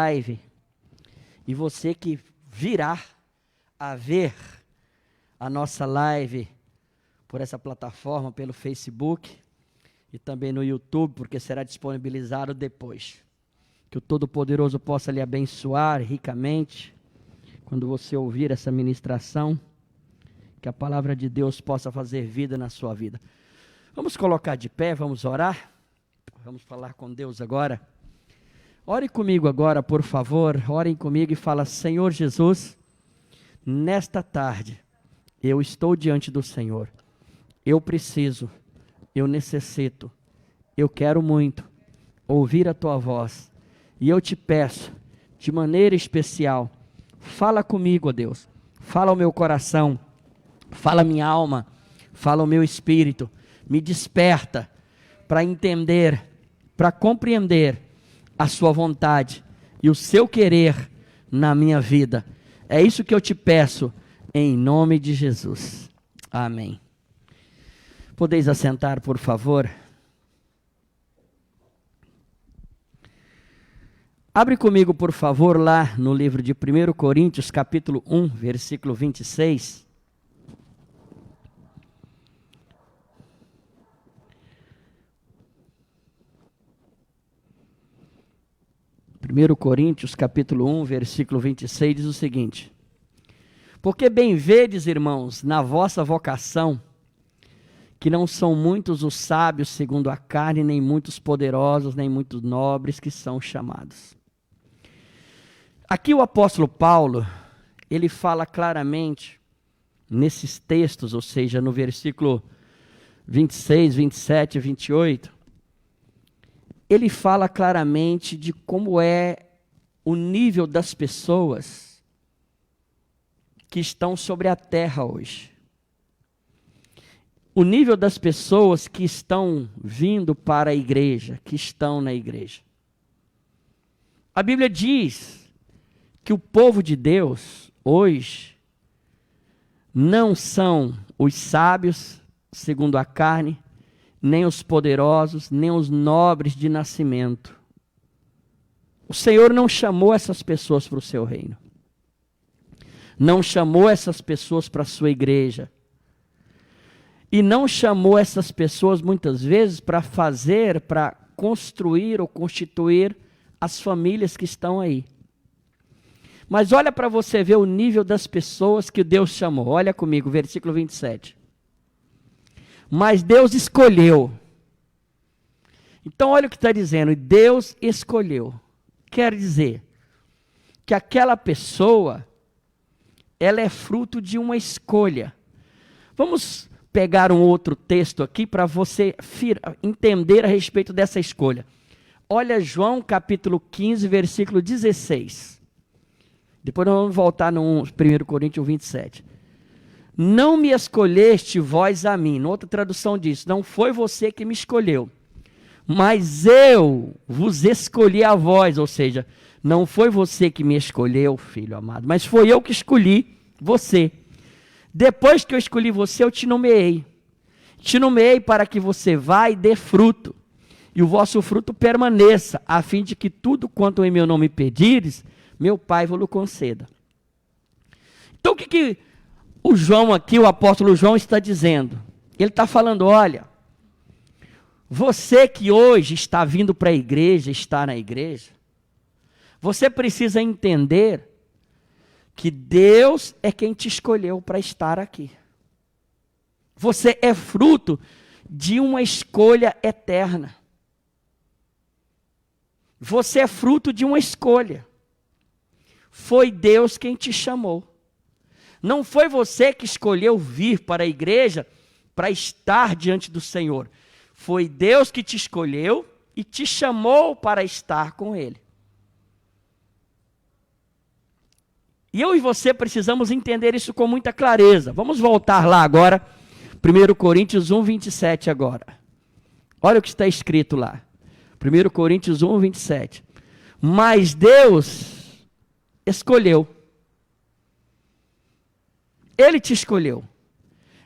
live, e você que virá a ver a nossa live por essa plataforma, pelo Facebook e também no YouTube, porque será disponibilizado depois. Que o Todo-Poderoso possa lhe abençoar ricamente quando você ouvir essa ministração, que a palavra de Deus possa fazer vida na sua vida. Vamos colocar de pé, vamos orar, vamos falar com Deus agora. Ore comigo agora, por favor, orem comigo e fala: Senhor Jesus, nesta tarde, eu estou diante do Senhor, eu preciso, eu necessito, eu quero muito ouvir a Tua voz, e eu te peço, de maneira especial, fala comigo, ó Deus, fala ao meu coração, fala a minha alma, fala ao meu espírito, me desperta para entender, para compreender a sua vontade e o seu querer na minha vida. É isso que eu te peço, em nome de Jesus. Amém. Podeis assentar, por favor. Abre comigo, por favor, lá no livro de 1 Coríntios, capítulo 1, versículo 26. 1 Coríntios, capítulo 1, versículo 26, diz o seguinte: porque bem vedes, irmãos, na vossa vocação, que não são muitos os sábios segundo a carne, nem muitos poderosos, nem muitos nobres que são chamados. Aqui o apóstolo Paulo, ele fala claramente, nesses textos, ou seja, no versículo 26, 27 e 28, ele fala claramente de como é o nível das pessoas que estão sobre a terra hoje. O nível das pessoas que estão vindo para a igreja, que estão na igreja. A Bíblia diz que o povo de Deus, hoje, não são os sábios, segundo a carne, nem os poderosos, nem os nobres de nascimento. O Senhor não chamou essas pessoas para o seu reino. Não chamou essas pessoas para a sua igreja. E não chamou essas pessoas, muitas vezes, para construir ou constituir as famílias que estão aí. Mas olha para você ver o nível das pessoas que Deus chamou. Olha comigo, versículo 27. Mas Deus escolheu. Então olha o que está dizendo, Deus escolheu. Quer dizer que aquela pessoa, ela é fruto de uma escolha. Vamos pegar um outro texto aqui para você entender a respeito dessa escolha. Olha João capítulo 15, versículo 16. Depois nós vamos voltar no 1 Coríntios 27. Não me escolheste vós a mim. Outra tradução diz, não foi você que me escolheu, mas eu vos escolhi a vós. Ou seja, não foi você que me escolheu, filho amado, mas foi eu que escolhi você. Depois que eu escolhi você, eu te nomeei. Te nomeei para que você vá e dê fruto, e o vosso fruto permaneça, a fim de que tudo quanto em meu nome pedires, meu Pai vos conceda. Então o que o João aqui, o apóstolo João está dizendo? Ele está falando, olha, você que hoje está vindo para a igreja, está na igreja, você precisa entender que Deus é quem te escolheu para estar aqui. Você é fruto de uma escolha eterna. Você é fruto de uma escolha. Foi Deus quem te chamou. Não foi você que escolheu vir para a igreja para estar diante do Senhor. Foi Deus que te escolheu e te chamou para estar com Ele. E eu e você precisamos entender isso com muita clareza. Vamos voltar lá agora, 1 Coríntios 1, 27 agora. Olha o que está escrito lá. 1 Coríntios 1, 27. Mas Deus escolheu. Ele te escolheu.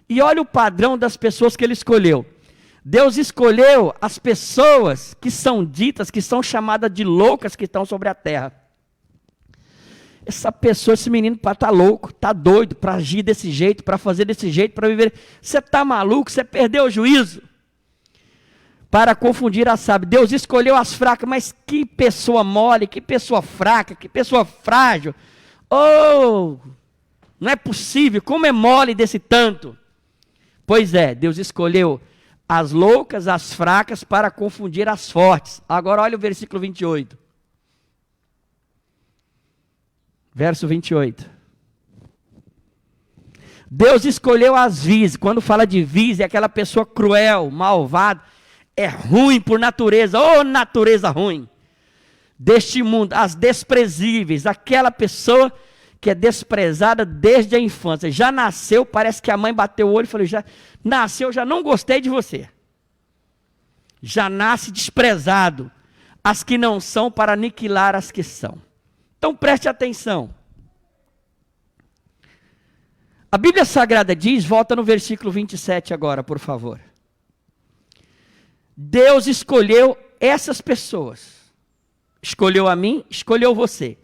E olha o padrão das pessoas que Ele escolheu. Deus escolheu as pessoas que são ditas, que são chamadas de loucas, que estão sobre a terra. essa pessoa, esse menino tá louco, tá doido para agir desse jeito, para fazer desse jeito, para viver. Você tá maluco, você perdeu o juízo. Para confundir a sábia. Deus escolheu as fracas, mas que pessoa mole, que pessoa fraca, que pessoa frágil. Oh, não é possível, como é mole desse tanto? Pois é, Deus escolheu as loucas, as fracas, para confundir as fortes. Agora olha o versículo 28. Verso 28. Deus escolheu as vis. Quando fala de vis, é aquela pessoa cruel, malvada, é ruim por natureza. Oh, natureza ruim deste mundo. As desprezíveis, aquela pessoa que é desprezada desde a infância. Já nasceu, parece que a mãe bateu o olho e falou, já nasceu, já não gostei de você. Já nasce desprezado. As que não são, para aniquilar as que são. Então preste atenção. A Bíblia Sagrada diz, volta no versículo 27 agora, por favor. Deus escolheu essas pessoas. Escolheu a mim, escolheu você.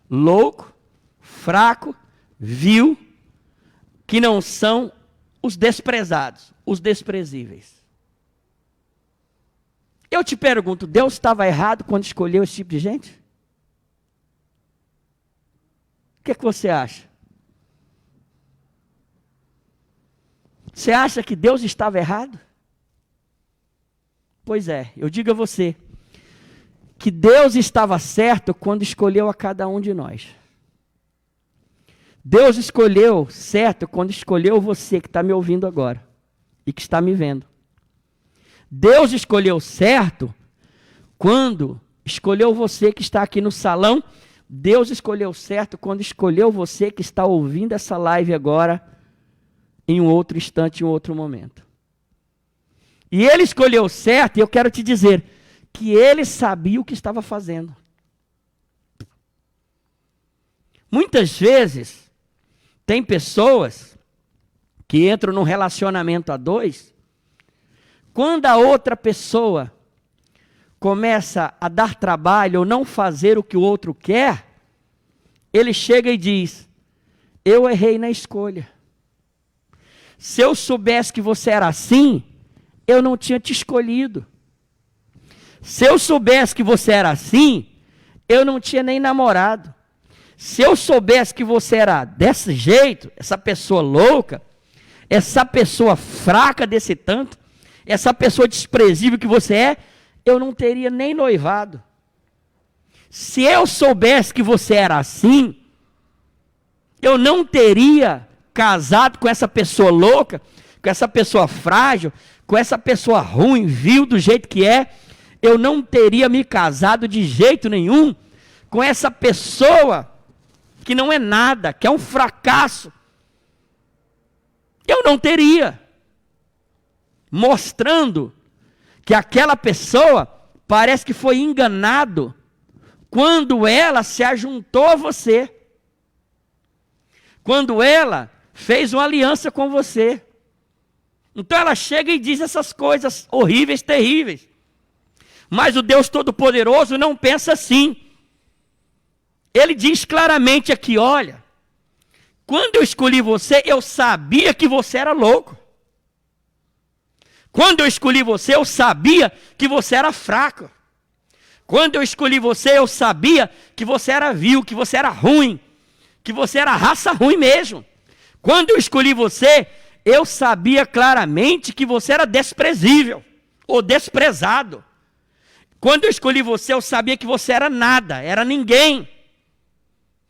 Louco, fraco, vil, que não são os desprezados, os desprezíveis. Eu te pergunto, Deus estava errado quando escolheu esse tipo de gente? O que você acha? Você acha que Deus estava errado? Pois é, eu digo a você, que Deus estava certo quando escolheu a cada um de nós. Deus escolheu certo quando escolheu você que está me ouvindo agora e que está me vendo. Deus escolheu certo quando escolheu você que está aqui no salão. Deus escolheu certo quando escolheu você que está ouvindo essa live agora, em um outro instante, em um outro momento. E Ele escolheu certo, e eu quero te dizer, que Ele sabia o que estava fazendo. Muitas vezes, tem pessoas que entram num relacionamento a dois, quando a outra pessoa começa a dar trabalho ou não fazer o que o outro quer, ele chega e diz, eu errei na escolha. Se eu soubesse que você era assim, eu não tinha te escolhido. Se eu soubesse que você era assim, eu não tinha nem namorado. Se eu soubesse que você era desse jeito, essa pessoa louca, essa pessoa fraca desse tanto, essa pessoa desprezível que você é, eu não teria nem noivado. Se eu soubesse que você era assim, eu não teria casado com essa pessoa louca, com essa pessoa frágil, com essa pessoa ruim, vil do jeito que é. Eu não teria me casado de jeito nenhum com essa pessoa que não é nada, que é um fracasso. Eu não teria. Mostrando que aquela pessoa parece que foi enganado quando ela se ajuntou a você. Quando ela fez uma aliança com você. Então ela chega e diz essas coisas horríveis, terríveis. Mas o Deus Todo-Poderoso não pensa assim. Ele diz claramente aqui, olha, quando eu escolhi você, eu sabia que você era louco. Quando eu escolhi você, eu sabia que você era fraco. Quando eu escolhi você, eu sabia que você era vil, que você era ruim, que você era raça ruim mesmo. Quando eu escolhi você, eu sabia claramente que você era desprezível ou desprezado. Quando eu escolhi você, eu sabia que você era nada, era ninguém.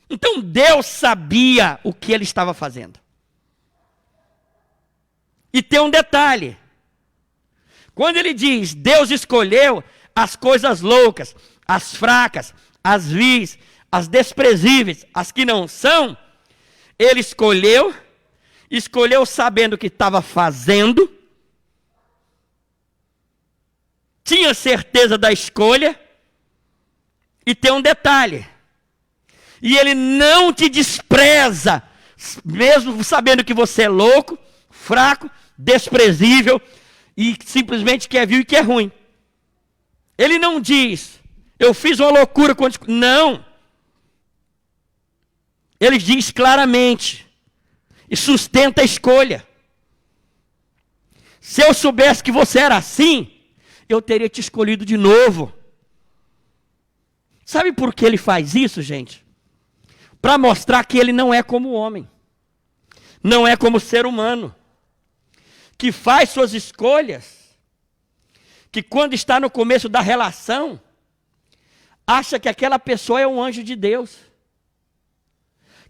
Então Deus sabia o que Ele estava fazendo. E tem um detalhe. Quando Ele diz, Deus escolheu as coisas loucas, as fracas, as vis, as desprezíveis, as que não são, Ele escolheu sabendo o que estava fazendo, tinha certeza da escolha, e tem um detalhe, e Ele não te despreza, mesmo sabendo que você é louco, fraco, desprezível, e simplesmente que é vil e que é ruim. Ele não diz, eu fiz uma loucura quando... Não. ele diz claramente e sustenta a escolha. Se eu soubesse que você era assim, eu teria te escolhido de novo. Sabe por que ele faz isso, gente? Para mostrar que ele não é como homem, não é como ser humano, que faz suas escolhas, que quando está no começo da relação, acha que aquela pessoa é um anjo de Deus,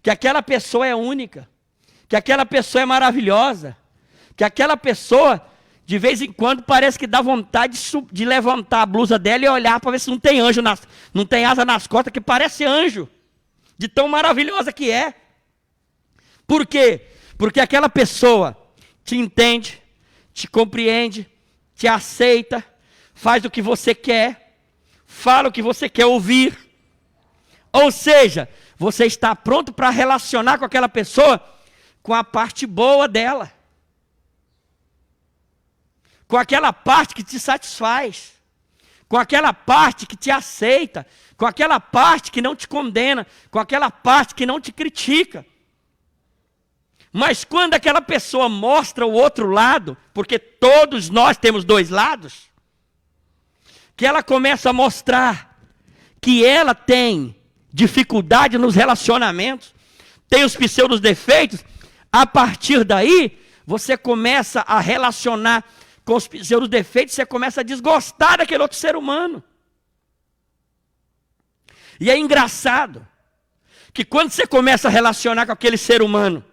que aquela pessoa é única, que aquela pessoa é maravilhosa, que aquela pessoa, de vez em quando, parece que dá vontade de levantar a blusa dela e olhar para ver se não tem anjo, não tem asa nas costas, que parece anjo, de tão maravilhosa que é. Por quê? Porque aquela pessoa te entende, te compreende, te aceita, faz o que você quer, fala o que você quer ouvir. Ou seja, você está pronto para relacionar com aquela pessoa com a parte boa dela, com aquela parte que te satisfaz, com aquela parte que te aceita, com aquela parte que não te condena, com aquela parte que não te critica. Mas quando aquela pessoa mostra o outro lado, porque todos nós temos dois lados, que ela começa a mostrar que ela tem dificuldade nos relacionamentos, tem os pseudos defeitos, a partir daí, você começa a relacionar com os pseudos defeitos, você começa a desgostar daquele outro ser humano. E é engraçado, que quando você começa a relacionar com aquele ser humano,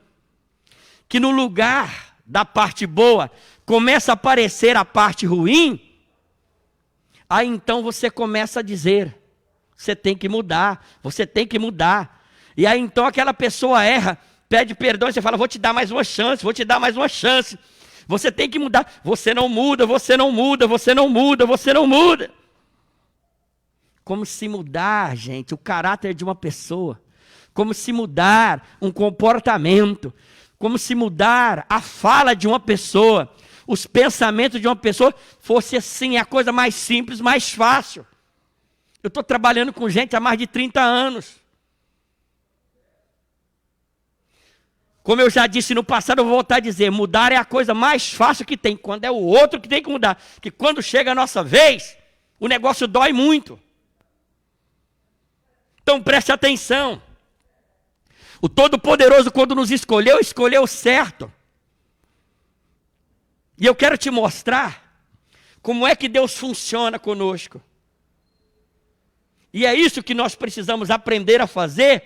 que no lugar da parte boa, começa a aparecer a parte ruim, aí então você começa a dizer, você tem que mudar, você tem que mudar. E aí então aquela pessoa erra, pede perdão e você fala, vou te dar mais uma chance, vou te dar mais uma chance. Você tem que mudar, você não muda, você não muda, você não muda, você não muda. Como se mudar, gente, o caráter de uma pessoa, como se mudar um comportamento, como se mudar a fala de uma pessoa, os pensamentos de uma pessoa, fosse assim, a coisa mais simples, mais fácil. Eu estou trabalhando com gente há mais de 30 anos. Como eu já disse no passado, eu vou voltar a dizer, mudar é a coisa mais fácil que tem, quando é o outro que tem que mudar. Que quando chega a nossa vez, o negócio dói muito. Então preste atenção. O Todo-Poderoso, quando nos escolheu, escolheu certo. E eu quero te mostrar como é que Deus funciona conosco. E é isso que nós precisamos aprender a fazer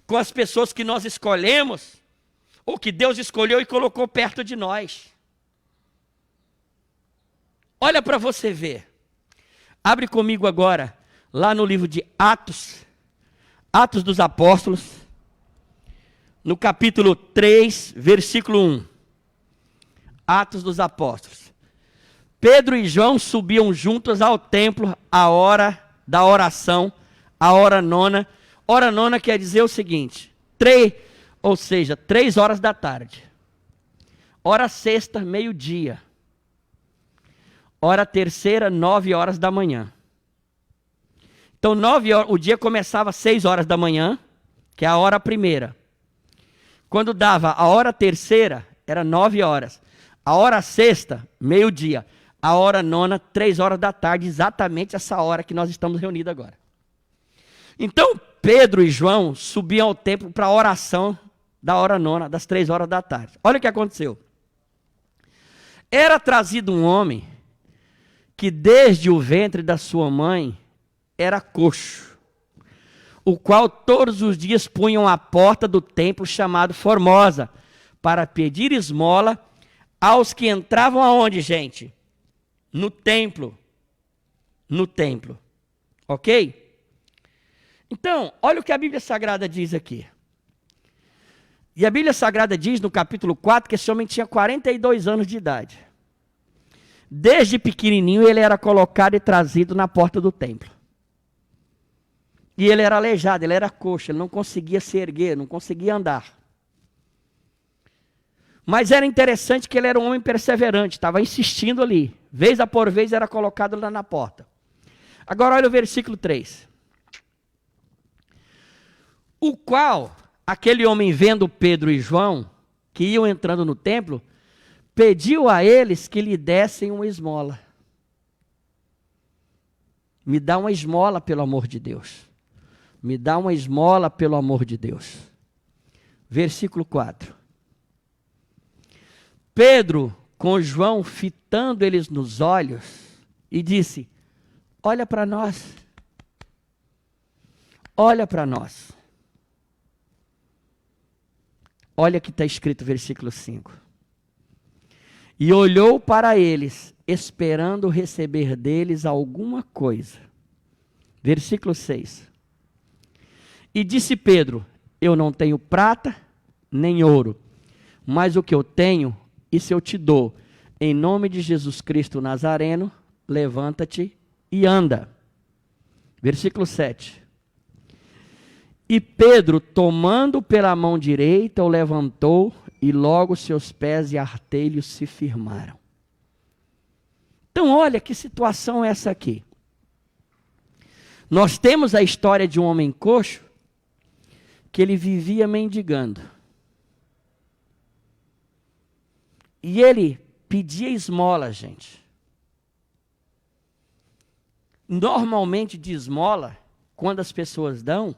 com as pessoas que nós escolhemos, ou que Deus escolheu e colocou perto de nós. Olha para você ver. Abre comigo agora, lá no livro de Atos, Atos dos Apóstolos, no capítulo 3, versículo 1. Atos dos Apóstolos. Pedro e João subiam juntos ao templo à hora da oração, a hora nona. Hora nona quer dizer o seguinte, 3 horas da tarde. Hora sexta, meio-dia. Hora terceira, 9 horas da manhã. Então, 9 horas, o dia começava às 6 horas da manhã, que é a hora primeira. Quando dava a hora terceira, era 9 horas. A hora sexta, meio-dia. A hora nona, 3 horas da tarde, exatamente essa hora que nós estamos reunidos agora. Então, Pedro e João subiam ao templo para a oração da hora nona, das 3 horas da tarde. Olha o que aconteceu. Era trazido um homem que desde o ventre da sua mãe era coxo, o qual todos os dias punham à porta do templo chamado Formosa, para pedir esmola aos que entravam aonde, gente? No templo. No templo. Ok? Então, olha o que a Bíblia Sagrada diz aqui. E a Bíblia Sagrada diz no capítulo 4 que esse homem tinha 42 anos de idade. Desde pequenininho ele era colocado e trazido na porta do templo. E ele era aleijado, ele era coxo, ele não conseguia se erguer, não conseguia andar. Mas era interessante que ele era um homem perseverante, estava insistindo ali. Vez a por vez era colocado lá na porta. Agora olha o versículo 3. O qual, aquele homem, vendo Pedro e João, que iam entrando no templo, pediu a eles que lhe dessem uma esmola. Me dá uma esmola, pelo amor de Deus. Me dá uma esmola, pelo amor de Deus. Versículo 4. Pedro, com João, fitando eles nos olhos, e disse: olha para nós. Olha para nós. Olha que está escrito, versículo 5. E olhou para eles, esperando receber deles alguma coisa. Versículo 6. E disse Pedro: eu não tenho prata nem ouro, mas o que eu tenho, isso eu te dou. Em nome de Jesus Cristo Nazareno, levanta-te e anda. Versículo 7. E Pedro, tomando pela mão direita, o levantou, e logo seus pés e artelhos se firmaram. Então, olha que situação é essa aqui. Nós temos a história de um homem coxo, que ele vivia mendigando. E ele pedia esmola, gente. Normalmente de esmola, quando as pessoas dão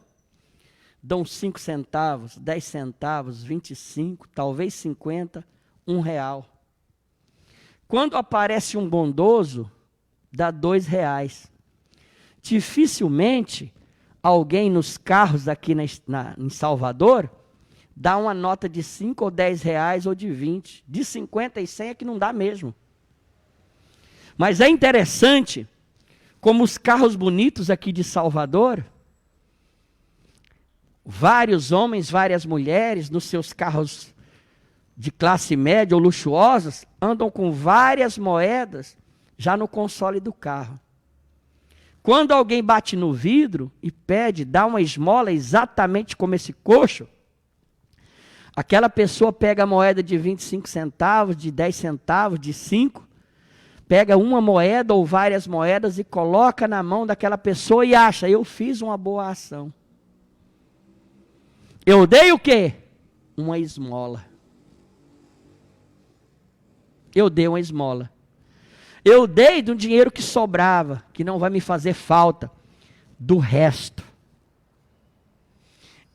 5 centavos, 10 centavos, 25, talvez 50, R$1. Quando aparece um bondoso, dá R$2. Dificilmente alguém nos carros aqui em Salvador dá uma nota de 5 ou 10 reais ou de 20. De 50 e 100 é que não dá mesmo. Mas é interessante como os carros bonitos aqui de Salvador, vários homens, várias mulheres, nos seus carros de classe média ou luxuosos, andam com várias moedas já no console do carro. Quando alguém bate no vidro e pede, dá uma esmola exatamente como esse coxo, aquela pessoa pega a moeda de 25 centavos, de 10 centavos, de 5, pega uma moeda ou várias moedas e coloca na mão daquela pessoa e acha: eu fiz uma boa ação. Eu dei o quê? Uma esmola. Eu dei uma esmola. Eu dei do dinheiro que sobrava, que não vai me fazer falta, do resto.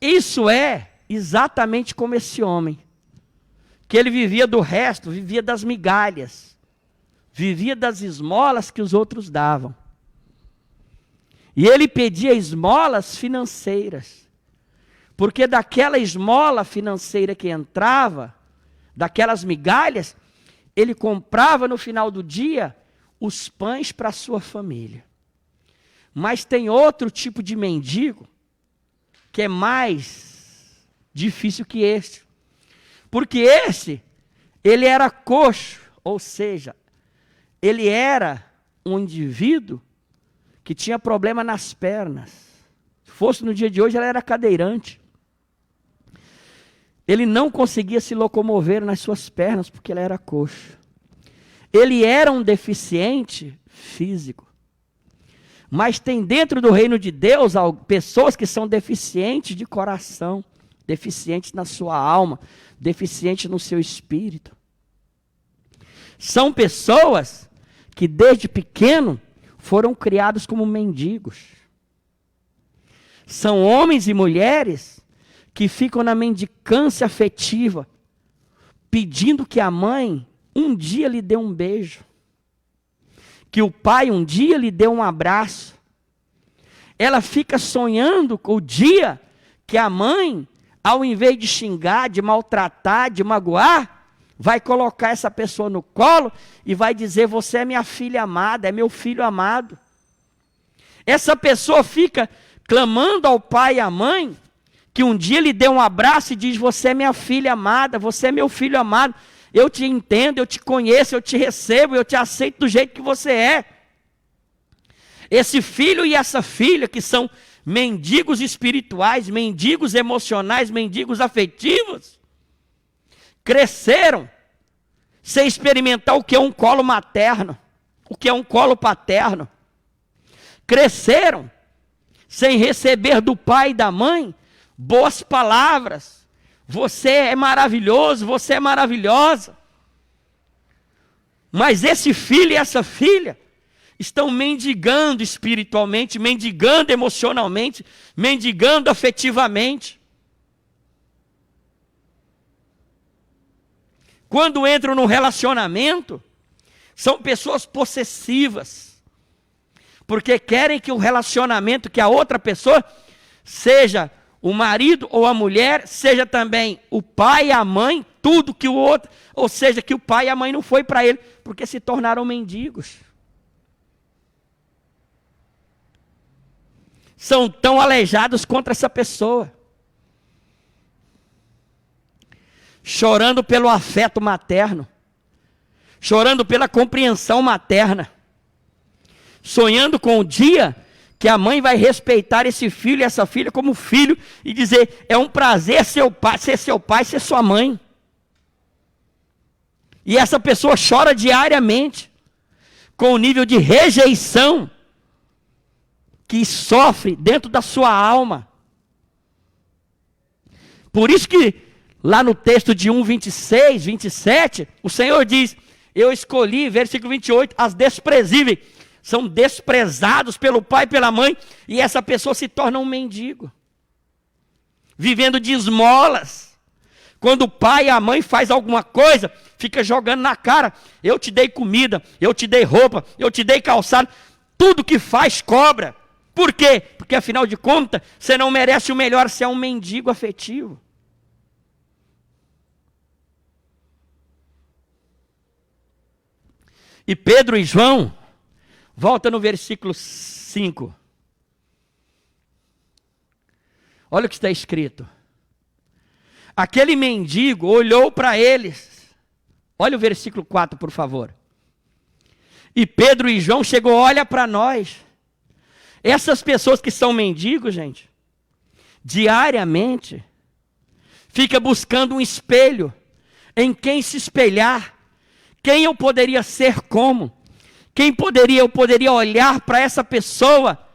Isso é exatamente como esse homem, que ele vivia do resto, vivia das migalhas, vivia das esmolas que os outros davam. E ele pedia esmolas financeiras, porque daquela esmola financeira que entrava, daquelas migalhas, ele comprava no final do dia os pães para a sua família. Mas tem outro tipo de mendigo que é mais difícil que este. Porque esse, ele era coxo, ou seja, ele era um indivíduo que tinha problema nas pernas. Se fosse no dia de hoje, ele era cadeirante. Ele não conseguia se locomover nas suas pernas porque ele era coxo. Ele era um deficiente físico. Mas tem dentro do reino de Deus pessoas que são deficientes de coração, deficientes na sua alma, deficientes no seu espírito. São pessoas que desde pequeno foram criados como mendigos. São homens e mulheres que ficam na mendicância afetiva, pedindo que a mãe um dia lhe dê um beijo, que o pai um dia lhe dê um abraço. Ela fica sonhando com o dia que a mãe, ao invés de xingar, de maltratar, de magoar, vai colocar essa pessoa no colo e vai dizer: você é minha filha amada, é meu filho amado. Essa pessoa fica clamando ao pai e à mãe que um dia lhe dê um abraço e diz: você é minha filha amada, você é meu filho amado, eu te entendo, eu te conheço, eu te recebo, eu te aceito do jeito que você é. Esse filho e essa filha que são mendigos espirituais, mendigos emocionais, mendigos afetivos, cresceram sem experimentar o que é um colo materno, o que é um colo paterno. Cresceram sem receber do pai e da mãe boas palavras. Você é maravilhoso, você é maravilhosa. Mas esse filho e essa filha estão mendigando espiritualmente, mendigando emocionalmente, mendigando afetivamente. Quando entram num relacionamento, são pessoas possessivas, porque querem que o relacionamento, que a outra pessoa, seja o marido ou a mulher, seja também o pai e a mãe, tudo que o outro, ou seja, que o pai e a mãe não foi para ele, porque se tornaram mendigos. São tão aleijados contra essa pessoa. Chorando pelo afeto materno. Chorando pela compreensão materna. Sonhando com o dia que a mãe vai respeitar esse filho e essa filha como filho e dizer, é um prazer ser seu pai, ser sua mãe. E essa pessoa chora diariamente com o nível de rejeição que sofre dentro da sua alma. Por isso que lá no texto de 1:26, 27, o Senhor diz, eu escolhi, versículo 28, as desprezíveis. São desprezados pelo pai e pela mãe, e essa pessoa se torna um mendigo, vivendo de esmolas. Quando o pai e a mãe faz alguma coisa, fica jogando na cara, eu te dei comida, eu te dei roupa, eu te dei calçado, tudo que faz cobra. Por quê? Porque afinal de contas, você não merece o melhor, você é um mendigo afetivo. E Pedro e João, volta no versículo 5. Olha o que está escrito. Aquele mendigo olhou para eles. Olha o versículo 4, por favor. E Pedro e João chegou, olha para nós. Essas pessoas que são mendigos, gente, diariamente, fica buscando um espelho em quem se espelhar. Quem eu poderia ser como? Eu poderia olhar para essa pessoa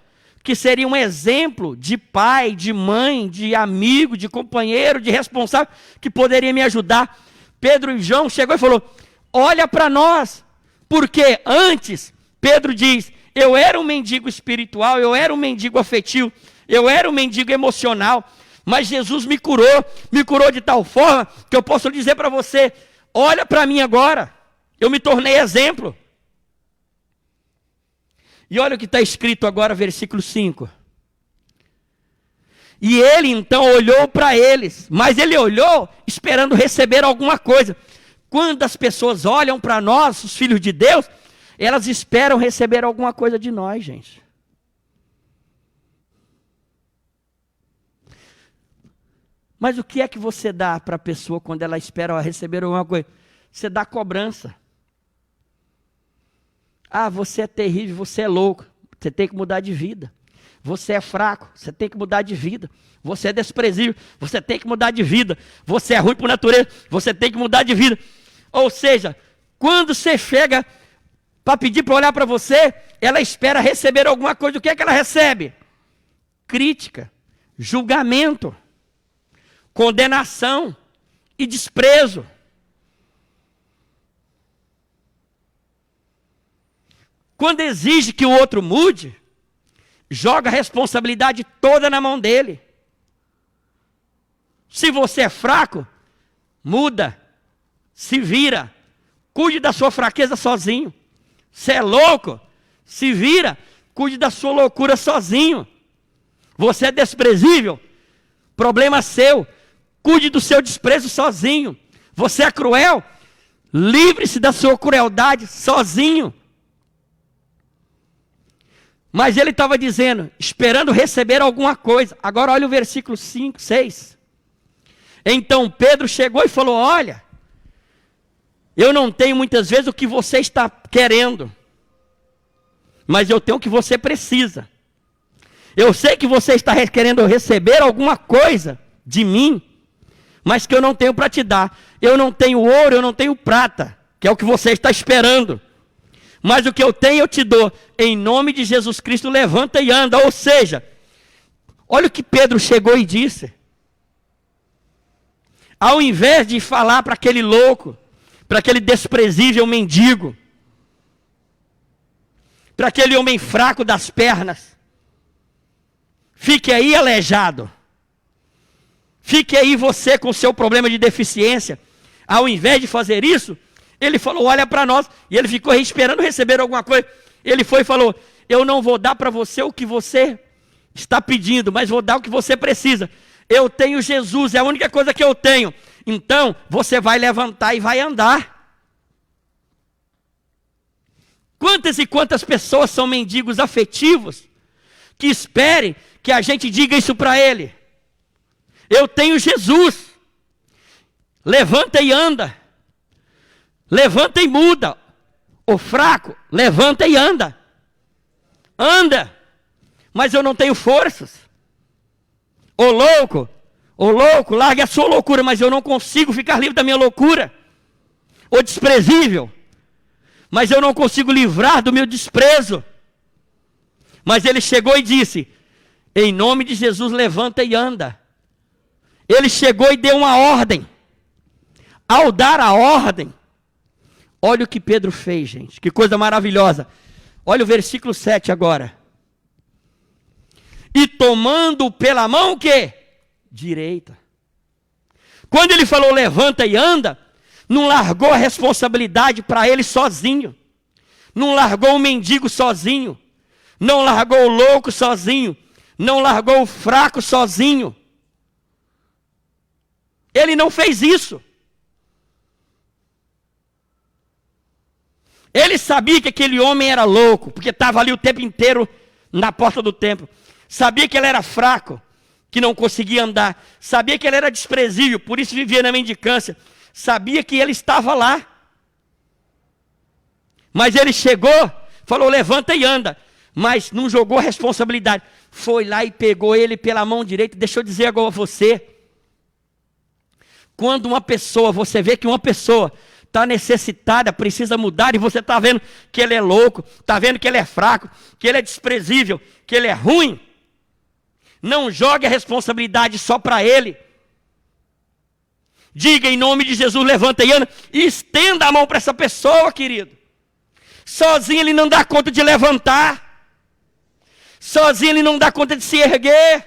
que seria um exemplo de pai, de mãe, de amigo, de companheiro, de responsável, que poderia me ajudar. Pedro e João chegou e falou, olha para nós, porque antes, Pedro diz, eu era um mendigo espiritual, eu era um mendigo afetivo, eu era um mendigo emocional, mas Jesus me curou de tal forma, que eu posso dizer para você, olha para mim agora, eu me tornei exemplo. E olha o que está escrito agora, versículo 5. E ele então olhou para eles, mas ele olhou esperando receber alguma coisa. Quando as pessoas olham para nós, os filhos de Deus, elas esperam receber alguma coisa de nós, gente. Mas o que é que você dá para a pessoa quando ela espera receber alguma coisa? Você dá cobrança. Ah, você é terrível, você é louco, você tem que mudar de vida. Você é fraco, você tem que mudar de vida. Você é desprezível, você tem que mudar de vida. Você é ruim por natureza, você tem que mudar de vida. Ou seja, quando você chega para pedir para olhar para você, ela espera receber alguma coisa. O que é que ela recebe? Crítica, julgamento, condenação e desprezo. Quando exige que o outro mude, joga a responsabilidade toda na mão dele. Se você é fraco, muda, se vira, cuide da sua fraqueza sozinho. Se é louco, se vira, cuide da sua loucura sozinho. Você é desprezível, problema seu, cuide do seu desprezo sozinho. Você é cruel, livre-se da sua crueldade sozinho. Mas ele estava dizendo, esperando receber alguma coisa. Agora olha o versículo 5, 6. Então Pedro chegou e falou, olha, eu não tenho muitas vezes o que você está querendo, mas eu tenho o que você precisa. Eu sei que você está querendo receber alguma coisa de mim, mas que eu não tenho para te dar. Eu não tenho ouro, eu não tenho prata, que é o que você está esperando. Mas o que eu tenho eu te dou. Em nome de Jesus Cristo, levanta e anda. Ou seja, olha o que Pedro chegou e disse. Ao invés de falar para aquele louco, para aquele desprezível mendigo, para aquele homem fraco das pernas, fique aí aleijado, fique aí você com o seu problema de deficiência. Ao invés de fazer isso, ele falou, olha para nós, e ele ficou esperando receber alguma coisa. Ele foi e falou, eu não vou dar para você o que você está pedindo, mas vou dar o que você precisa. Eu tenho Jesus, é a única coisa que eu tenho. Então, você vai levantar e vai andar. Quantas e quantas pessoas são mendigos afetivos que esperem que a gente diga isso para ele? Eu tenho Jesus. Levanta e anda. Levanta e muda. O fraco, levanta e anda. Anda. Mas eu não tenho forças. Ô louco, largue a sua loucura, mas eu não consigo ficar livre da minha loucura. Ô desprezível, mas eu não consigo livrar do meu desprezo. Mas ele chegou e disse, em nome de Jesus, levanta e anda. Ele chegou e deu uma ordem. Ao dar a ordem, olha o que Pedro fez, gente, que coisa maravilhosa. Olha o versículo 7 agora. E tomando pela mão o quê? Direita. Quando ele falou levanta e anda, não largou a responsabilidade para ele sozinho. Não largou o mendigo sozinho. Não largou o louco sozinho. Não largou o fraco sozinho. Ele não fez isso. Ele sabia que aquele homem era louco, porque estava ali o tempo inteiro na porta do templo. Sabia que ele era fraco, que não conseguia andar. Sabia que ele era desprezível, por isso vivia na mendicância. Sabia que ele estava lá. Mas ele chegou, falou, levanta e anda. Mas não jogou a responsabilidade. Foi lá e pegou ele pela mão direita. Deixa eu dizer agora a você. Quando uma pessoa, você vê que uma pessoa está necessitada, precisa mudar, e você está vendo que ele é louco, está vendo que ele é fraco, que ele é desprezível, que ele é ruim, não jogue a responsabilidade só para ele. Diga em nome de Jesus, levanta e anda, e estenda a mão para essa pessoa, querido. Sozinho ele não dá conta de levantar, sozinho ele não dá conta de se erguer,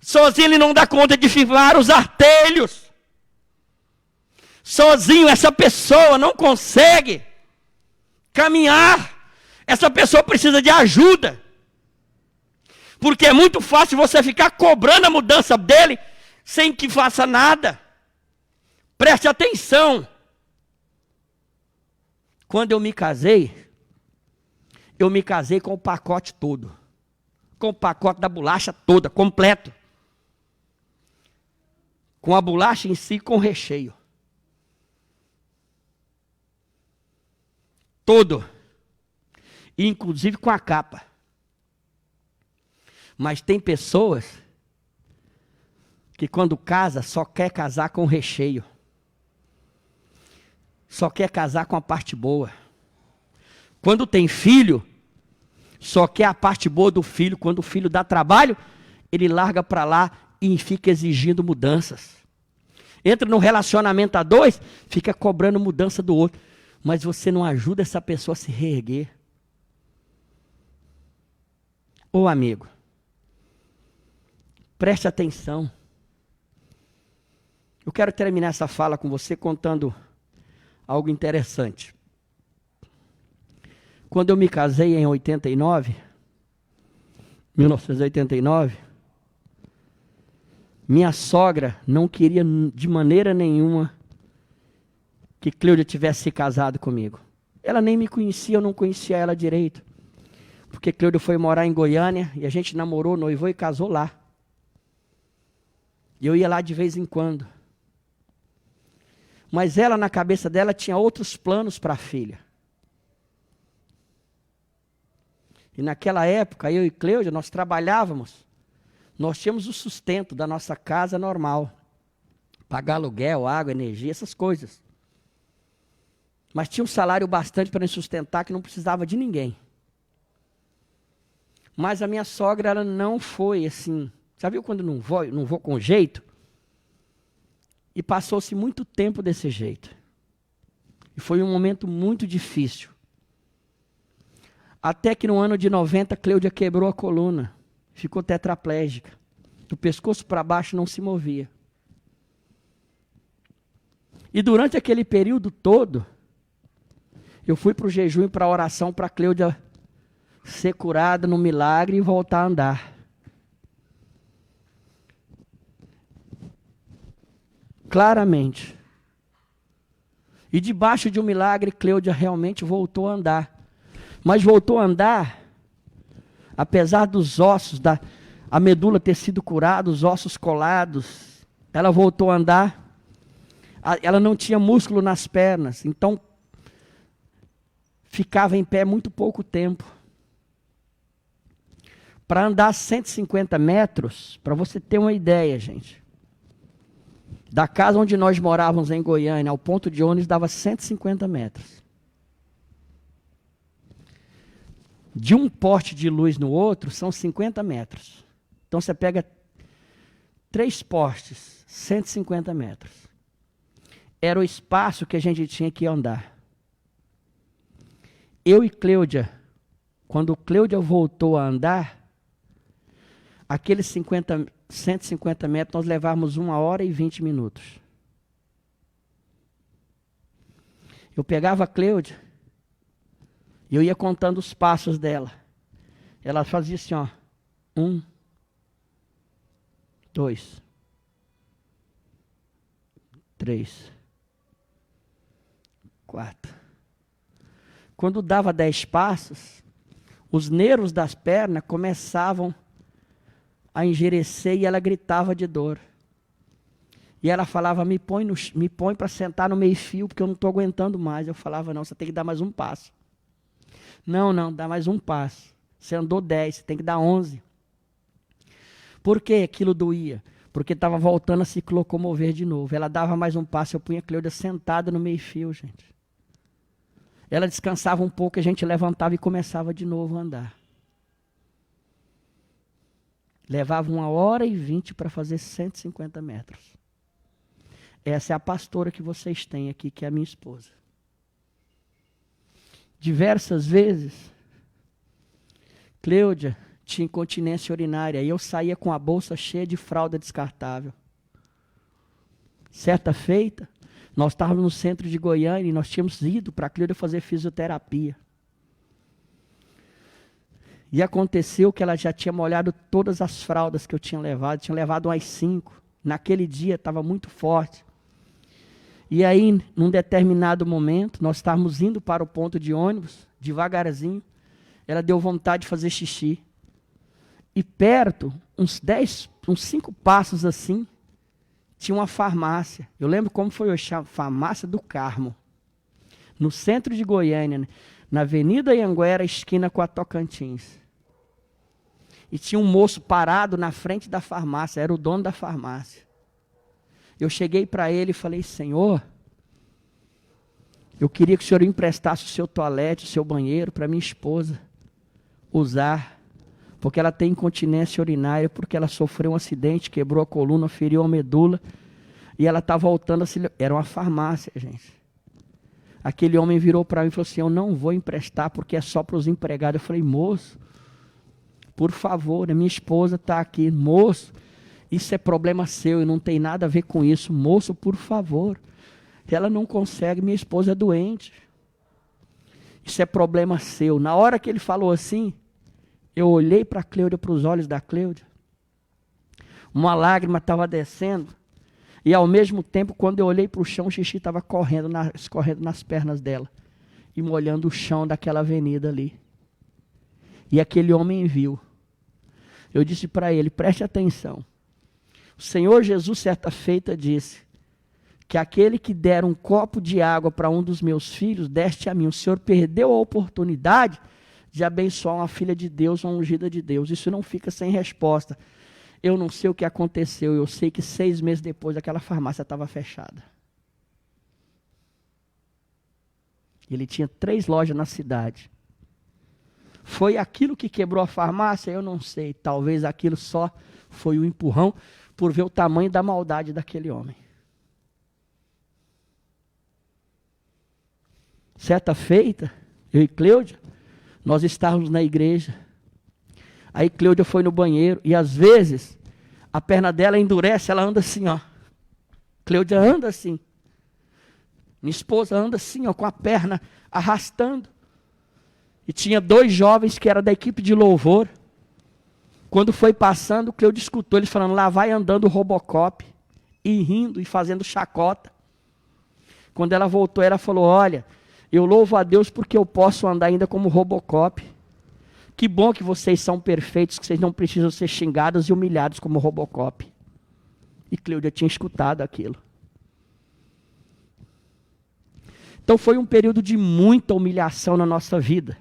sozinho ele não dá conta de firmar os artelhos. Sozinho essa pessoa não consegue caminhar. Essa pessoa precisa de ajuda. Porque é muito fácil você ficar cobrando a mudança dele sem que faça nada. Preste atenção. Quando eu me casei com o pacote todo. Com o pacote da bolacha toda, completo. Com a bolacha em si, com o recheio. Todo, inclusive com a capa. Mas tem pessoas que quando casa só quer casar com o recheio. Só quer casar com a parte boa. Quando tem filho, só quer a parte boa do filho. Quando o filho dá trabalho, ele larga para lá e fica exigindo mudanças. Entra no relacionamento a dois, fica cobrando mudança do outro. Mas você não ajuda essa pessoa a se reerguer. Ô amigo, preste atenção. Eu quero terminar essa fala com você contando algo interessante. Quando eu me casei em 1989, minha sogra não queria de maneira nenhuma que Cleudia tivesse se casado comigo. Ela nem me conhecia, eu não conhecia ela direito. Porque Cleudia foi morar em Goiânia e a gente namorou, noivou e casou lá. E eu ia lá de vez em quando. Mas ela, na cabeça dela, tinha outros planos para a filha. E naquela época, eu e Cleudia, nós trabalhávamos. Nós tínhamos o sustento da nossa casa normal. Pagar aluguel, água, energia, essas coisas. Mas tinha um salário bastante para nos sustentar, que não precisava de ninguém. Mas a minha sogra, ela não foi assim. Já viu quando não vou com jeito? E passou-se muito tempo desse jeito. E foi um momento muito difícil. Até que no ano de 90, Cleudia quebrou a coluna. Ficou tetraplégica. Do pescoço para baixo não se movia. E durante aquele período todo, eu fui para o jejum e para a oração para a Cleudia ser curada no milagre e voltar a andar. Claramente. E debaixo de um milagre, Cleudia realmente voltou a andar. Mas voltou a andar, apesar dos ossos, a medula ter sido curada, os ossos colados, ela voltou a andar. Ela não tinha músculo nas pernas, então ficava em pé muito pouco tempo. Para andar 150 metros, para você ter uma ideia, gente, da casa onde nós morávamos em Goiânia ao ponto de ônibus dava 150 metros. De um poste de luz no outro são 50 metros. Então você pega 3 postes, 150 metros. Era o espaço que a gente tinha que andar. Eu e Cleudia, quando Cleudia voltou a andar, aqueles 150 metros nós levávamos 1 hora e 20 minutos. Eu pegava a Cleudia e eu ia contando os passos dela. Ela fazia assim, ó. 1, 2, 3, 4. Quando dava 10 passos, os nervos das pernas começavam a engerecer e ela gritava de dor. E ela falava, me põe para sentar no meio-fio, porque eu não estou aguentando mais. Eu falava, não, você tem que dar mais um passo. Não, dá mais um passo. Você andou 10, você tem que dar 11. Por que aquilo doía? Porque estava voltando a se locomover de novo. Ela dava mais um passo, eu punha a Cleudia sentada no meio-fio, gente. Ela descansava um pouco, a gente levantava e começava de novo a andar. Levava 1 hora e 20 para fazer 150 metros. Essa é a pastora que vocês têm aqui, que é a minha esposa. Diversas vezes, Cleudia tinha incontinência urinária e eu saía com a bolsa cheia de fralda descartável. Certa feita, nós estávamos no centro de Goiânia e nós tínhamos ido para a Cleudia fazer fisioterapia. E aconteceu que ela já tinha molhado todas as fraldas que eu tinha levado umas 5. Naquele dia estava muito forte. E aí, num determinado momento, nós estávamos indo para o ponto de ônibus, devagarzinho, ela deu vontade de fazer xixi. E perto, uns 5 passos assim, tinha uma farmácia. Eu lembro como foi hoje, a Farmácia do Carmo. No centro de Goiânia, né? Na Avenida Anhanguera, esquina com a Tocantins. E tinha um moço parado na frente da farmácia, era o dono da farmácia. Eu cheguei para ele e falei, Senhor, eu queria que o Senhor emprestasse o seu toalete, o seu banheiro para minha esposa usar, porque ela tem incontinência urinária, porque ela sofreu um acidente, quebrou a coluna, feriu a medula, e ela está voltando a se... Era uma farmácia, gente. Aquele homem virou para mim e falou assim, eu não vou emprestar porque é só para os empregados. Eu falei, moço, por favor, a minha esposa está aqui. Moço, isso é problema seu e não tem nada a ver com isso. Moço, por favor. Ela não consegue, minha esposa é doente. Isso é problema seu. Na hora que ele falou assim, eu olhei para a Cleudia, para os olhos da Cleudia. Uma lágrima estava descendo. E ao mesmo tempo, quando eu olhei para o chão, o xixi estava escorrendo nas pernas dela. E molhando o chão daquela avenida ali. E aquele homem viu. Eu disse para ele, preste atenção. O Senhor Jesus, certa feita, disse que aquele que der um copo de água para um dos meus filhos, deste a mim. O Senhor perdeu a oportunidade de abençoar uma filha de Deus, uma ungida de Deus. Isso não fica sem resposta. Eu não sei o que aconteceu, eu sei que 6 meses depois aquela farmácia estava fechada. Ele tinha 3 lojas na cidade. Foi aquilo que quebrou a farmácia? Eu não sei. Talvez aquilo só foi um empurrão por ver o tamanho da maldade daquele homem. certa feita, eu e Cleudia, nós estávamos na igreja. Aí Cleudia foi no banheiro e às vezes a perna dela endurece, ela anda assim, ó. Cleudia anda assim. Minha esposa anda assim, ó, com a perna arrastando. E tinha 2 jovens que eram da equipe de louvor. Quando foi passando, Cleudia escutou eles falando, lá vai andando o Robocop. E rindo e fazendo chacota. Quando ela voltou, ela falou, olha, eu louvo a Deus porque eu posso andar ainda como Robocop. Que bom que vocês são perfeitos, que vocês não precisam ser xingados e humilhados como Robocop. E Cleudia tinha escutado aquilo. Então foi um período de muita humilhação na nossa vida.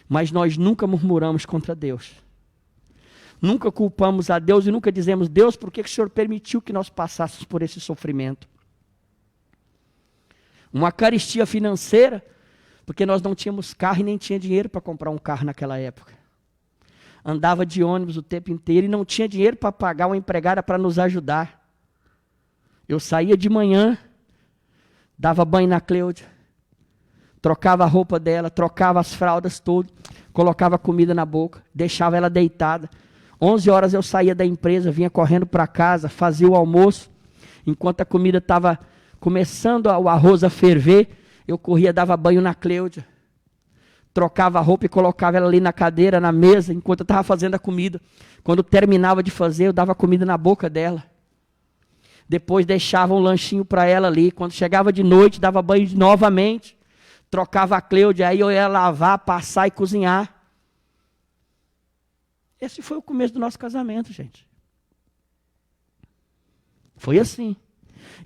Mas nós nunca murmuramos contra Deus. Nunca culpamos a Deus e nunca dizemos, Deus, por que o Senhor permitiu que nós passássemos por esse sofrimento? Uma carestia financeira, porque nós não tínhamos carro e nem tinha dinheiro para comprar um carro naquela época. Andava de ônibus o tempo inteiro e não tinha dinheiro para pagar uma empregada para nos ajudar. Eu saía de manhã, dava banho na Cleudia, trocava a roupa dela, trocava as fraldas todas, colocava comida na boca, deixava ela deitada. 11 horas eu saía da empresa, vinha correndo para casa, fazia o almoço. Enquanto a comida estava começando o arroz a ferver, eu corria, dava banho na Cleudia. Trocava a roupa e colocava ela ali na cadeira, na mesa, enquanto eu estava fazendo a comida. Quando terminava de fazer, eu dava comida na boca dela. Depois deixava um lanchinho para ela ali. Quando chegava de noite, dava banho novamente. Trocava a Cleudia, aí eu ia lavar, passar e cozinhar. Esse foi o começo do nosso casamento, gente. Foi assim.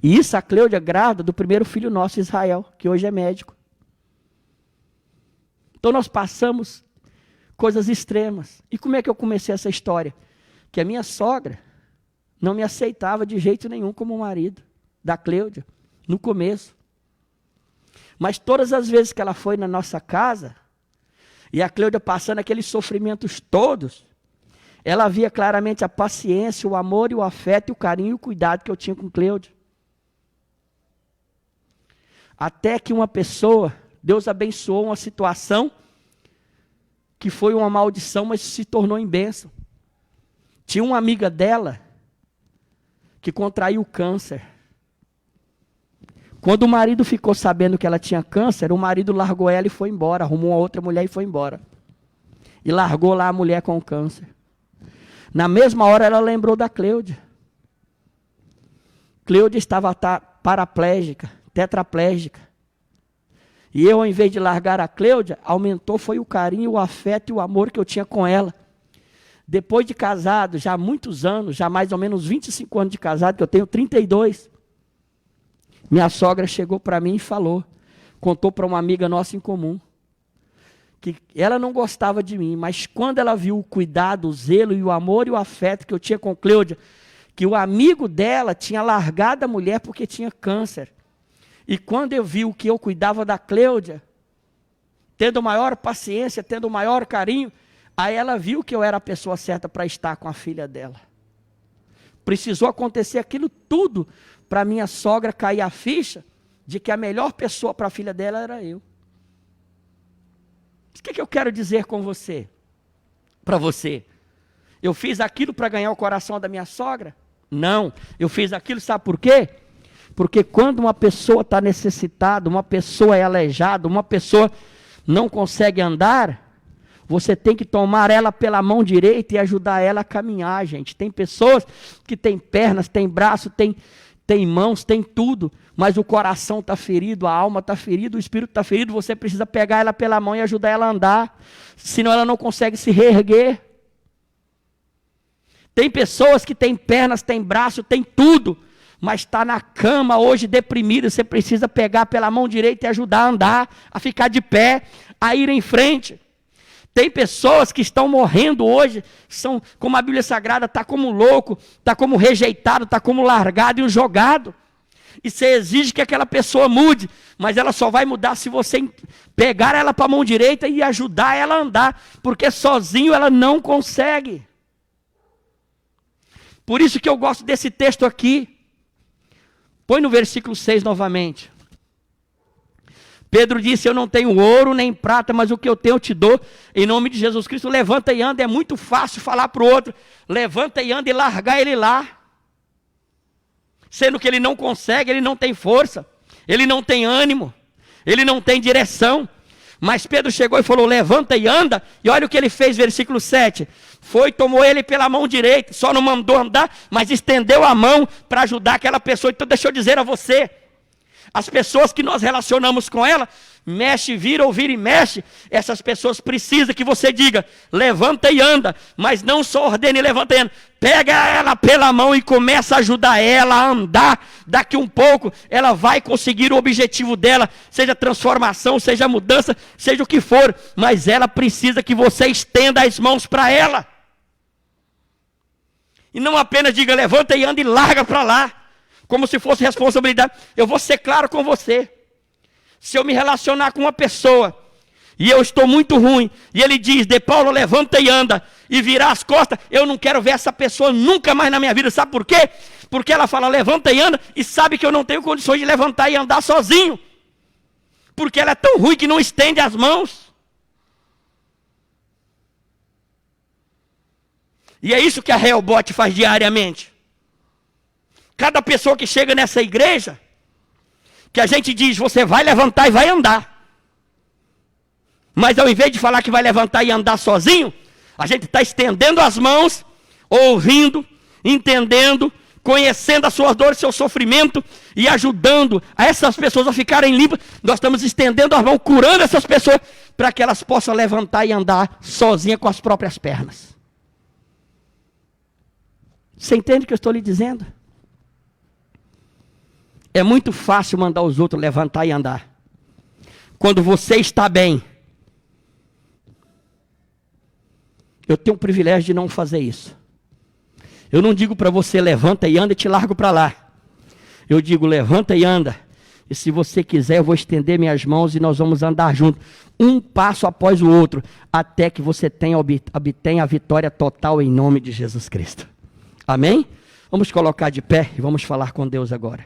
E isso a Cleudia grávida do primeiro filho nosso, Israel, que hoje é médico. Então nós passamos coisas extremas. E como é que eu comecei essa história? Que a minha sogra não me aceitava de jeito nenhum como marido da Cleudia, no começo. Mas todas as vezes que ela foi na nossa casa, e a Cleudia passando aqueles sofrimentos todos, ela via claramente a paciência, o amor e o afeto, e o carinho e o cuidado que eu tinha com Cleudia. Até que uma pessoa, Deus abençoou uma situação que foi uma maldição, mas se tornou em bênção. Tinha uma amiga dela que contraiu câncer. Quando o marido ficou sabendo que ela tinha câncer, o marido largou ela e foi embora, arrumou uma outra mulher e foi embora. E largou lá a mulher com câncer. Na mesma hora ela lembrou da Cleudia. Cleudia estava paraplégica, tetraplégica. E eu, ao invés de largar a Cleudia, aumentou foi o carinho, o afeto e o amor que eu tinha com ela. Depois de casado, já há muitos anos, já mais ou menos 25 anos de casado, que eu tenho 32, minha sogra chegou para mim e falou, contou para uma amiga nossa em comum, que ela não gostava de mim, mas quando ela viu o cuidado, o zelo e o amor e o afeto que eu tinha com Cleudia, que o amigo dela tinha largado a mulher porque tinha câncer. E quando eu vi que eu cuidava da Cleudia, tendo maior paciência, tendo maior carinho, aí ela viu que eu era a pessoa certa para estar com a filha dela. Precisou acontecer aquilo tudo para minha sogra cair a ficha de que a melhor pessoa para a filha dela era eu. O que eu quero dizer com você? Para você. Eu fiz aquilo para ganhar o coração da minha sogra? Não. Eu fiz aquilo, sabe por quê? Porque quando uma pessoa está necessitada, uma pessoa é aleijada, uma pessoa não consegue andar, você tem que tomar ela pela mão direita e ajudar ela a caminhar, gente. Tem pessoas que têm pernas, têm braço, têm mãos, têm tudo, mas o coração está ferido, a alma está ferida, o espírito está ferido, você precisa pegar ela pela mão e ajudar ela a andar, senão ela não consegue se reerguer. Tem pessoas que têm pernas, têm braço, têm tudo, mas está na cama hoje deprimida, você precisa pegar pela mão direita e ajudar a andar, a ficar de pé, a ir em frente. Tem pessoas que estão morrendo hoje, são, como a Bíblia Sagrada, está como louco, está como rejeitado, está como largado e jogado. E você exige que aquela pessoa mude, mas ela só vai mudar se você pegar ela para a mão direita e ajudar ela a andar, porque sozinho ela não consegue. Por isso que eu gosto desse texto aqui. Põe no versículo 6 novamente. Pedro disse, eu não tenho ouro nem prata, mas o que eu tenho eu te dou, em nome de Jesus Cristo. Levanta e anda. É muito fácil falar para o outro, levanta e anda, e largar ele lá. Sendo que ele não consegue, ele não tem força, ele não tem ânimo, ele não tem direção. Mas Pedro chegou e falou, levanta e anda. E olha o que ele fez, versículo 7. Foi, tomou ele pela mão direita, só não mandou andar, mas estendeu a mão para ajudar aquela pessoa. Então deixa eu dizer a você, as pessoas que nós relacionamos com ela, mexe, vira ou vira e mexe, essas pessoas precisam que você diga, levanta e anda, mas não só ordene levanta e anda, pega ela pela mão e começa a ajudar ela a andar. Daqui um pouco ela vai conseguir o objetivo dela, seja transformação, seja mudança, seja o que for, mas ela precisa que você estenda as mãos para ela, e não apenas diga levanta e anda e larga para lá, como se fosse responsabilidade. Eu vou ser claro com você, se eu me relacionar com uma pessoa, e eu estou muito ruim, e ele diz, De Paulo, levanta e anda, e virar as costas, eu não quero ver essa pessoa nunca mais na minha vida. Sabe por quê? Porque ela fala, levanta e anda, e sabe que eu não tenho condições de levantar e andar sozinho, porque ela é tão ruim que não estende as mãos. E é isso que a Rehobote faz diariamente. Cada pessoa que chega nessa igreja, que a gente diz, você vai levantar e vai andar, mas ao invés de falar que vai levantar e andar sozinho, a gente está estendendo as mãos, ouvindo, entendendo, conhecendo as suas dores, seu sofrimento, e ajudando a essas pessoas a ficarem limpas. Nós estamos estendendo as mãos, curando essas pessoas, para que elas possam levantar e andar sozinhas com as próprias pernas. Você entende o que eu estou lhe dizendo? É muito fácil mandar os outros levantar e andar. Quando você está bem, eu tenho o privilégio de não fazer isso. Eu não digo para você levanta e anda e te largo para lá. Eu digo levanta e anda. E se você quiser eu vou estender minhas mãos e nós vamos andar juntos. Um passo após o outro. Até que você obtenha a vitória total em nome de Jesus Cristo. Amém? Vamos colocar de pé e vamos falar com Deus agora.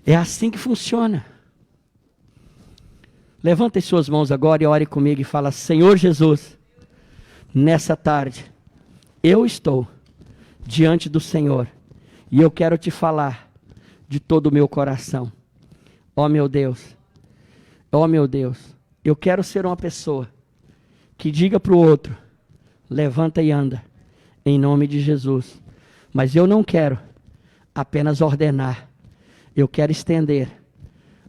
É assim que funciona. Levante suas mãos agora e ore comigo e fala, Senhor Jesus, nessa tarde, eu estou diante do Senhor e eu quero te falar de todo o meu coração. Ó meu Deus, eu quero ser uma pessoa que diga para o outro, levanta e anda, em nome de Jesus. Mas eu não quero apenas ordenar, eu quero estender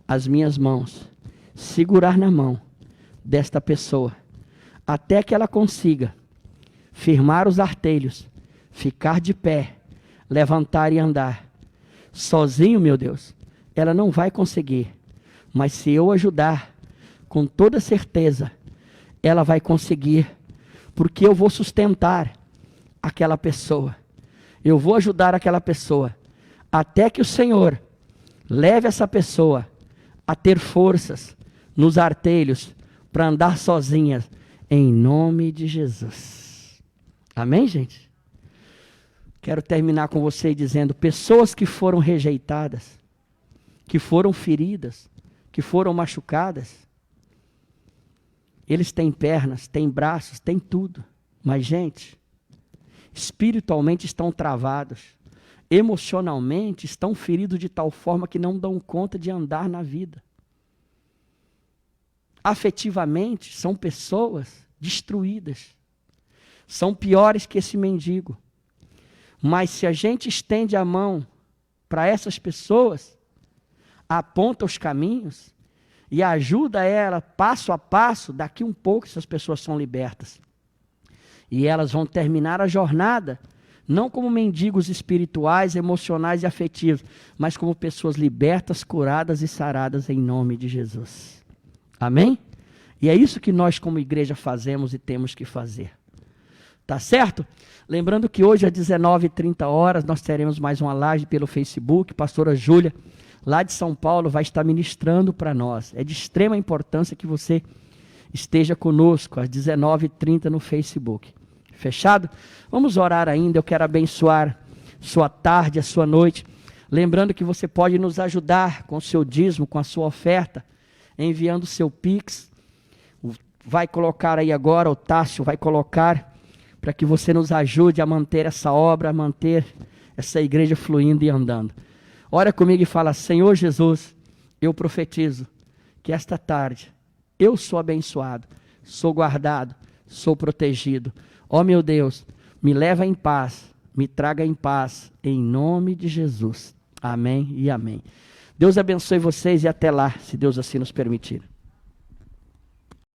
as minhas mãos, segurar na mão desta pessoa, até que ela consiga firmar os artelhos, ficar de pé, levantar e andar. Sozinho, meu Deus, ela não vai conseguir, mas se eu ajudar, com toda certeza, ela vai conseguir, porque eu vou sustentar aquela pessoa, eu vou ajudar aquela pessoa, até que o Senhor leve essa pessoa a ter forças nos artelhos para andar sozinha, em nome de Jesus. Amém, gente? Quero terminar com você dizendo, pessoas que foram rejeitadas, que foram feridas, que foram machucadas, eles têm pernas, têm braços, têm tudo, mas gente, espiritualmente estão travados, emocionalmente estão feridos de tal forma que não dão conta de andar na vida. Afetivamente são pessoas destruídas, são piores que esse mendigo. Mas se a gente estende a mão para essas pessoas, aponta os caminhos e ajuda ela passo a passo, daqui um pouco essas pessoas são libertas. E elas vão terminar a jornada não como mendigos espirituais, emocionais e afetivos, mas como pessoas libertas, curadas e saradas em nome de Jesus. Amém? E é isso que nós como igreja fazemos e temos que fazer. Tá certo? Lembrando que hoje às 19h30 nós teremos mais uma live pelo Facebook. Pastora Júlia, lá de São Paulo, vai estar ministrando para nós. É de extrema importância que você esteja conosco às 19h30 no Facebook. Fechado? Vamos orar ainda. Eu quero abençoar sua tarde, a sua noite. Lembrando que você pode nos ajudar com o seu dízimo, com a sua oferta, enviando o seu Pix. Vai colocar aí agora, o Tássio vai colocar, para que você nos ajude a manter essa obra, a manter essa igreja fluindo e andando. Ora comigo e fala: Senhor Jesus, eu profetizo que esta tarde eu sou abençoado, sou guardado, sou protegido. Ó meu Deus, me leva em paz, me traga em paz, em nome de Jesus. Amém e amém. Deus abençoe vocês e até lá, se Deus assim nos permitir.